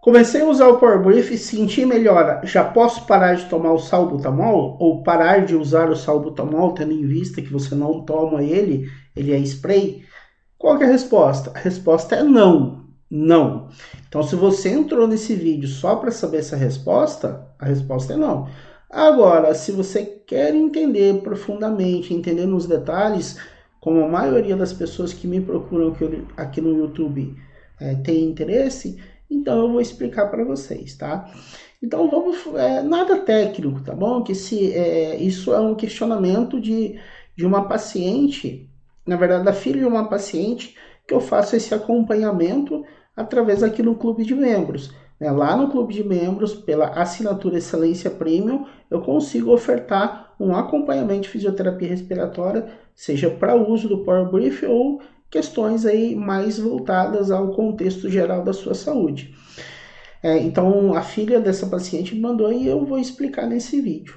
Comecei a usar o Power Brief e senti melhora. Já posso parar de tomar o salbutamol? Ou parar de usar o salbutamol, tendo em vista que você não toma ele é spray? Qual que é a resposta? A resposta é não. Não. Então, se você entrou nesse vídeo só para saber essa resposta, a resposta é não. Agora, se você quer entender profundamente, entender nos detalhes, como a maioria das pessoas que me procuram aqui no YouTube tem interesse, então eu vou explicar para vocês, tá? Então vamos, nada técnico, tá bom? Que isso é um questionamento de uma paciente, na verdade da filha de uma paciente, que eu faço esse acompanhamento através aqui no clube de membros. Lá no clube de membros, pela assinatura Excelência Premium, eu consigo ofertar um acompanhamento de fisioterapia respiratória, seja para uso do Power Brief ou questões aí mais voltadas ao contexto geral da sua saúde. Então, a filha dessa paciente me mandou e eu vou explicar nesse vídeo.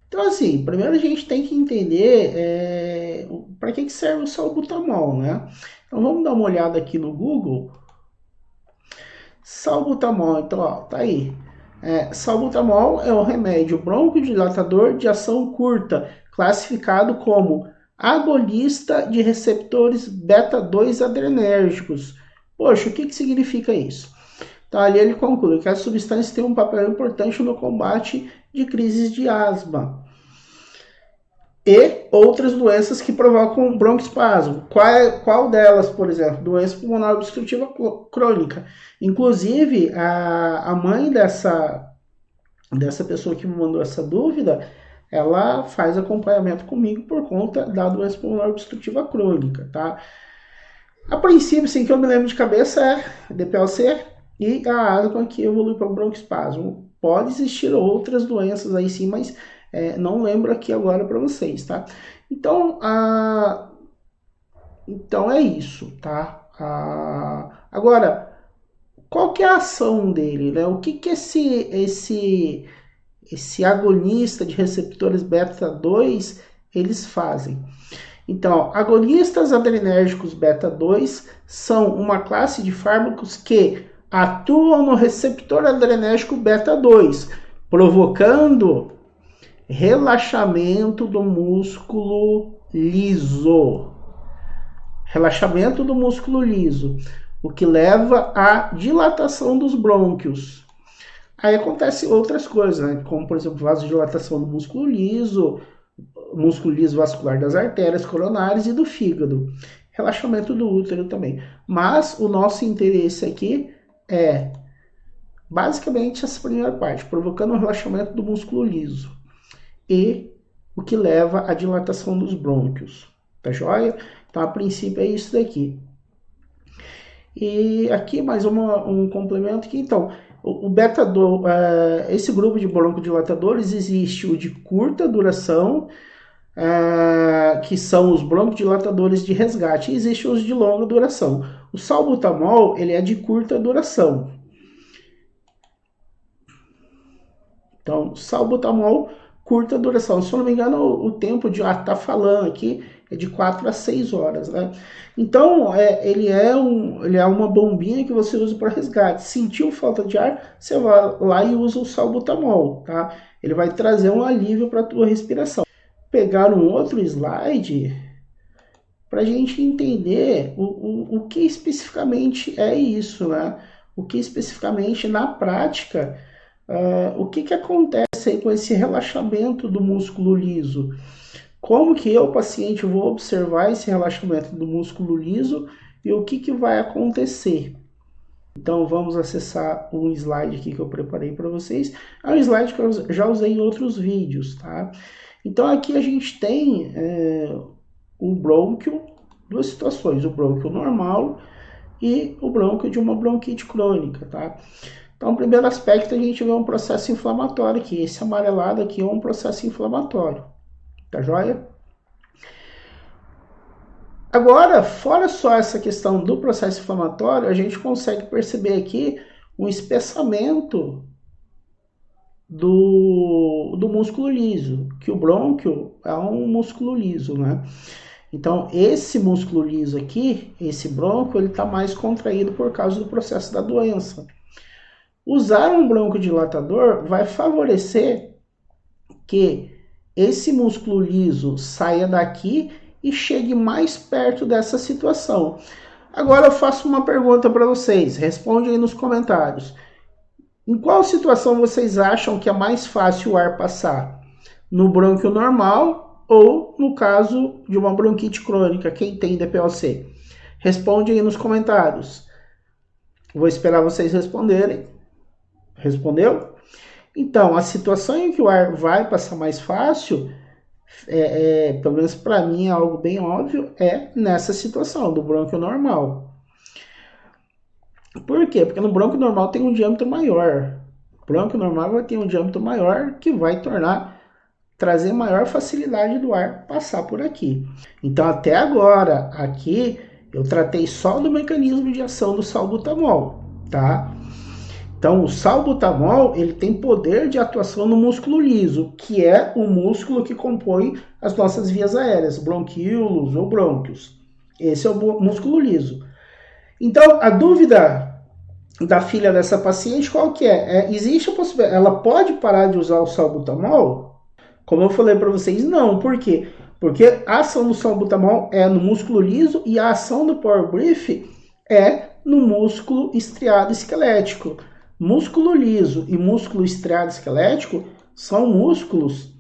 Então, assim, primeiro a gente tem que entender para que serve o salbutamol, né? Então, vamos dar uma olhada aqui no Google. Salbutamol, então, ó, tá aí. Salbutamol é um remédio broncodilatador de ação curta, classificado como agonista de receptores beta-2 adrenérgicos. Poxa, o que significa isso? Então, ali ele conclui que a substância tem um papel importante no combate de crises de asma e outras doenças que provocam broncoespasmo. Qual delas, por exemplo? Doença pulmonar obstrutiva crônica. Inclusive, a mãe dessa pessoa que me mandou essa dúvida, ela faz acompanhamento comigo por conta da doença pulmonar obstrutiva crônica, tá? A princípio, assim, que eu me lembro de cabeça é DPLC e a asma que evolui para o broncoespasmo. Pode existir outras doenças aí sim, mas não lembro aqui agora para vocês, tá? Então, então é isso, tá? Agora, qual que é a ação dele, né? O que esse agonista de receptores beta-2 eles fazem? Então, agonistas adrenérgicos beta-2 são uma classe de fármacos que atuam no receptor adrenérgico beta-2, provocando relaxamento do músculo liso. Relaxamento do músculo liso, o que leva à dilatação dos brônquios. Aí acontecem outras coisas, né? Como, por exemplo, vasodilatação do músculo liso vascular das artérias coronárias e do fígado. Relaxamento do útero também. Mas o nosso interesse aqui é basicamente essa primeira parte, provocando o relaxamento do músculo liso e o que leva à dilatação dos brônquios. Tá joia? Então, a princípio é isso daqui. E aqui mais um complemento aqui. Então, o beta-2, esse grupo de broncodilatadores existe o de curta duração, que são os broncodilatadores de resgate, e existem os de longa duração. O salbutamol, ele é de curta duração. Então, salbutamol, curta duração. Se eu não me engano, o tempo de tá falando aqui é de 4 a 6 horas, né? Então, ele é uma bombinha que você usa para resgate. Sentiu falta de ar, você vai lá e usa o salbutamol, tá? Ele vai trazer um alívio para a tua respiração. Pegar um outro slide para a gente entender o que especificamente é isso, né? O que especificamente na prática, o que acontece aí com esse relaxamento do músculo liso? Como que eu, paciente, vou observar esse relaxamento do músculo liso e o que vai acontecer? Então vamos acessar um slide aqui que eu preparei para vocês. É um slide que eu já usei em outros vídeos, tá? Então aqui a gente tem o brônquio, duas situações, o brônquio normal e o brônquio de uma bronquite crônica, tá? Então, o primeiro aspecto, a gente vê um processo inflamatório aqui. Esse amarelado aqui é um processo inflamatório, tá joia? Agora, fora só essa questão do processo inflamatório, a gente consegue perceber aqui um espessamento do músculo liso, que o brônquio é um músculo liso, né? Então, esse músculo liso aqui, esse brônquio, ele está mais contraído por causa do processo da doença. Usar um broncodilatador vai favorecer que esse músculo liso saia daqui e chegue mais perto dessa situação. Agora eu faço uma pergunta para vocês, responde aí nos comentários. Em qual situação vocês acham que é mais fácil o ar passar? No brônquio normal ou no caso de uma bronquite crônica, quem tem DPOC? Responde aí nos comentários. Vou esperar vocês responderem. Respondeu? Então, a situação em que o ar vai passar mais fácil, pelo menos para mim é algo bem óbvio, é nessa situação do brônquio normal. Por quê? Porque no brônquio normal tem um diâmetro maior. O brônquio normal vai ter um diâmetro maior que vai trazer maior facilidade do ar passar por aqui. Então, até agora, aqui, eu tratei só do mecanismo de ação do salbutamol, tá? Então, o salbutamol, ele tem poder de atuação no músculo liso, que é o músculo que compõe as nossas vias aéreas, bronquíolos ou brônquios. Esse é o músculo liso. Então, a dúvida da filha dessa paciente, qual que é? Existe a possibilidade, ela pode parar de usar o salbutamol? Como eu falei para vocês, não. Por quê? Porque a ação do salbutamol é no músculo liso e a ação do Power Brief é no músculo estriado esquelético. Músculo liso e músculo estriado esquelético são músculos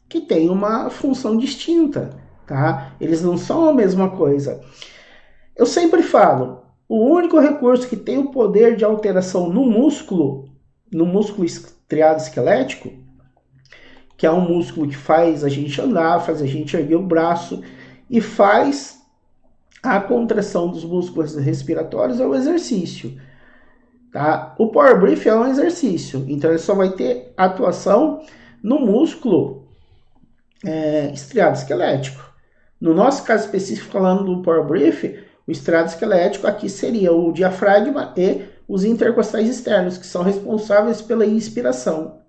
que têm uma função distinta, tá? Eles não são a mesma coisa. Eu sempre falo, o único recurso que tem o poder de alteração no músculo estriado esquelético, que é um músculo que faz a gente andar, faz a gente erguer o braço e faz a contração dos músculos respiratórios, é o exercício. Tá? O Power Brief é um exercício, então ele só vai ter atuação no músculo estriado esquelético. No nosso caso específico, falando do Power Brief, o estriado esquelético aqui seria o diafragma e os intercostais externos, que são responsáveis pela inspiração.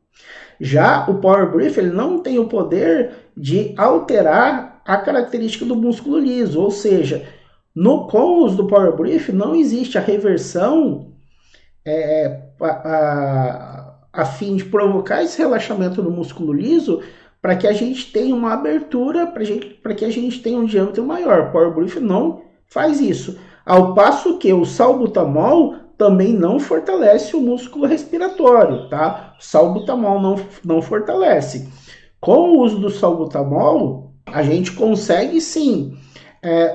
Já o Power Brief, ele não tem o poder de alterar a característica do músculo liso, ou seja, com o uso do Power Brief não existe a reversão a fim de provocar esse relaxamento no músculo liso para que a gente tenha uma abertura, para que a gente tenha um diâmetro maior. O Power Brief não faz isso. Ao passo que o salbutamol também não fortalece o músculo respiratório, tá? O salbutamol não fortalece. Com o uso do salbutamol, a gente consegue sim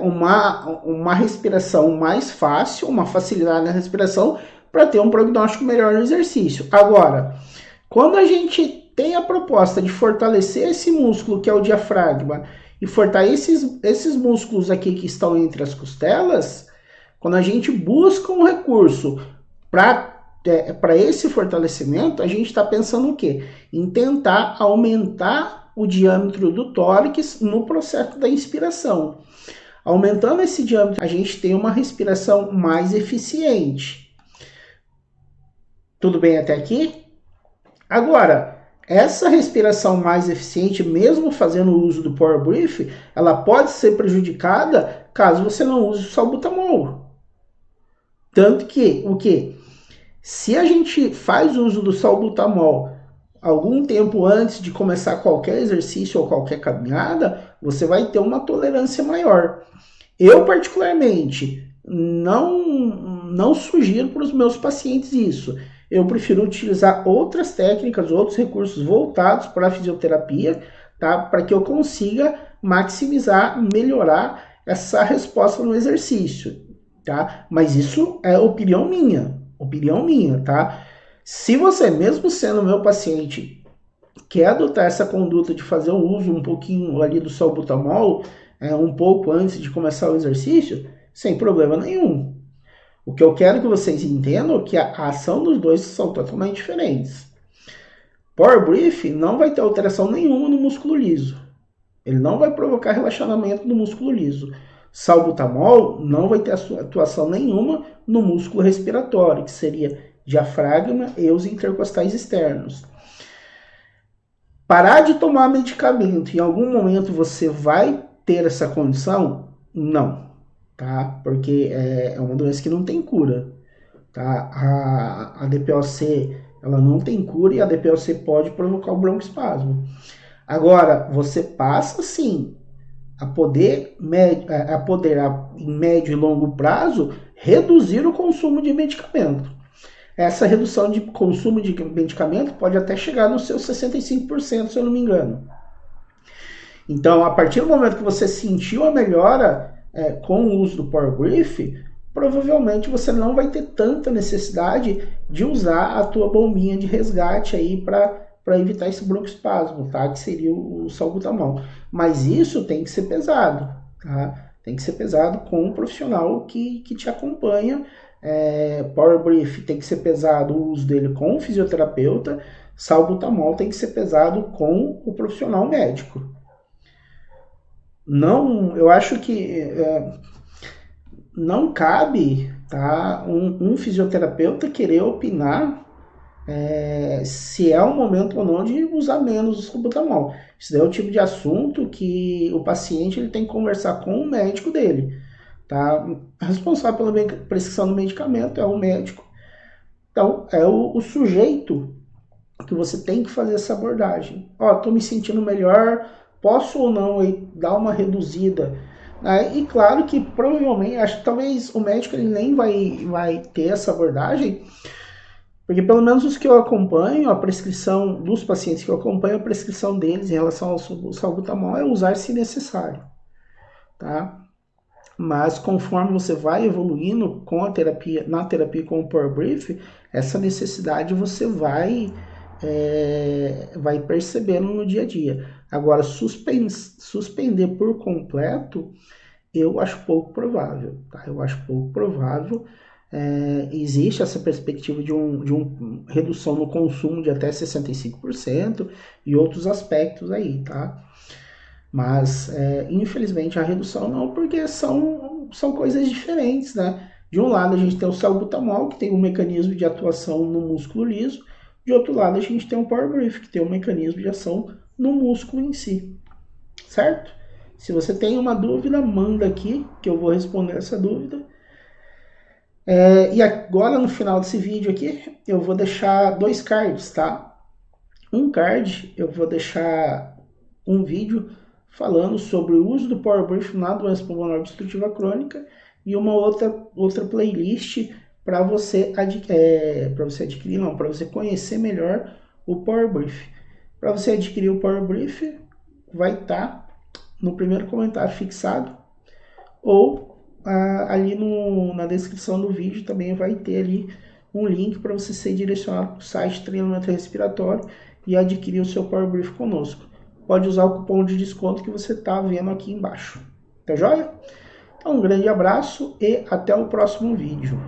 uma respiração mais fácil, uma facilidade na respiração, para ter um prognóstico melhor no exercício. Agora, quando a gente tem a proposta de fortalecer esse músculo que é o diafragma e fortalecer esses músculos aqui que estão entre as costelas, quando a gente busca um recurso para esse fortalecimento, a gente está pensando o quê? Em tentar aumentar o diâmetro do tórax no processo da inspiração. Aumentando esse diâmetro, a gente tem uma respiração mais eficiente. Tudo bem até aqui? Agora, essa respiração mais eficiente, mesmo fazendo o uso do Power Brief, ela pode ser prejudicada caso você não use o salbutamol. Tanto que, se a gente faz uso do salbutamol algum tempo antes de começar qualquer exercício ou qualquer caminhada, você vai ter uma tolerância maior. Eu, particularmente, não sugiro para os meus pacientes isso. Eu prefiro utilizar outras técnicas, outros recursos voltados para a fisioterapia, tá? Para que eu consiga maximizar, melhorar essa resposta no exercício, tá? Mas isso é opinião minha, tá? Se você, mesmo sendo meu paciente, quer adotar essa conduta de fazer o uso um pouquinho ali do salbutamol, um pouco antes de começar o exercício, sem problema nenhum. O que eu quero que vocês entendam é que a ação dos dois são totalmente diferentes. Power Brief não vai ter alteração nenhuma no músculo liso. Ele não vai provocar relaxamento no músculo liso. Salbutamol não vai ter atuação nenhuma no músculo respiratório, que seria diafragma e os intercostais externos. Parar de tomar medicamento, em algum momento você vai ter essa condição? Não. Tá? Porque é uma doença que não tem cura. tá? A DPOC, ela não tem cura e a DPOC pode provocar o broncoespasmo. Agora, você passa sim a poder, em médio e longo prazo, reduzir o consumo de medicamento. Essa redução de consumo de medicamento pode até chegar nos seus 65%, se eu não me engano. Então, a partir do momento que você sentiu a melhora com o uso do Power Brief, provavelmente você não vai ter tanta necessidade de usar a tua bombinha de resgate aí para evitar esse broncoespasmo, tá? Que seria o salbutamol. Mas isso tem que ser pesado, tá? Tem que ser pesado com um profissional que te acompanha. Power Brief tem que ser pesado o uso dele com o fisioterapeuta. Salbutamol tem que ser pesado com o profissional médico. Não, eu acho que não cabe, tá, um fisioterapeuta querer opinar se é o momento ou não de usar menos o salbutamol. Isso daí é o tipo de assunto que o paciente ele tem que conversar com o médico dele. Tá? Responsável pela prescrição do medicamento é o médico. Então, é o sujeito que você tem que fazer essa abordagem. Ó, tô me sentindo melhor, posso ou não dar uma reduzida? E claro que provavelmente, acho que talvez o médico ele nem vai ter essa abordagem, porque pelo menos os que eu acompanho, a prescrição dos pacientes que eu acompanho, a prescrição deles em relação ao salbutamol é usar se necessário, tá? Mas conforme você vai evoluindo com a terapia, na terapia com o Power Brief, essa necessidade você vai percebendo no dia a dia. Agora, suspender por completo, eu acho pouco provável, tá? Eu acho pouco provável. Existe essa perspectiva de uma redução no consumo de até 65% e outros aspectos aí, tá? Mas, infelizmente, a redução não, porque são coisas diferentes, né? De um lado, a gente tem o salbutamol, que tem um mecanismo de atuação no músculo liso. De outro lado, a gente tem o Power Brief, que tem um mecanismo de ação no músculo em si. Certo? Se você tem uma dúvida, manda aqui, que eu vou responder essa dúvida. E agora, no final desse vídeo aqui, eu vou deixar 2 cards, tá? Um card, eu vou deixar um vídeo falando sobre o uso do Power Brief na doença pulmonar obstrutiva crônica e uma outra playlist para você adquirir, não, para você conhecer melhor o Power Brief. Para você adquirir o Power Brief, vai estar no primeiro comentário fixado ou ali na descrição do vídeo também vai ter ali um link para você ser direcionado para o site Treinamento Respiratório e adquirir o seu Power Brief conosco. Pode usar o cupom de desconto que você está vendo aqui embaixo. Tá joia? Então, um grande abraço e até o próximo vídeo.